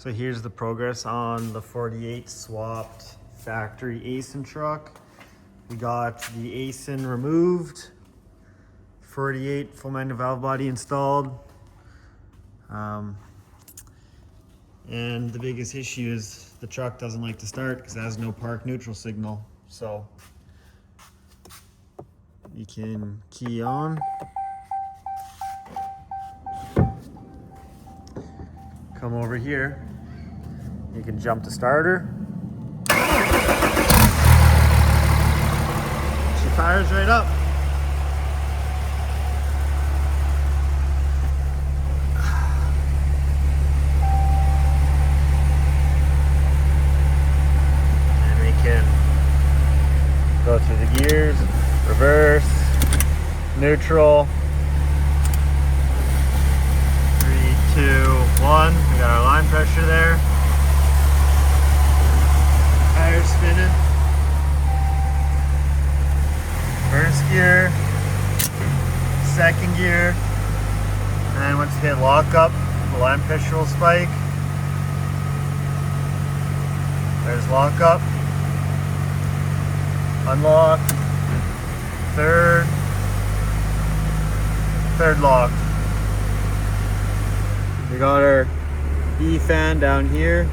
So here's the progress on the 48 swapped factory Aisin truck. We got the Aisin removed, 48 full manual valve body installed. And the biggest issue is the truck doesn't like to start because it has no park neutral signal. So you can key on. Come over here. You can jump to starter. She fires right up. And we can go through the gears, reverse, neutral. 3, 2, 1. We got our line pressure there. Tires spinning. First gear, second gear, and then once you hit lock up, the line pressure will spike. There's lock up, unlock, third lock. We got our E fan down here.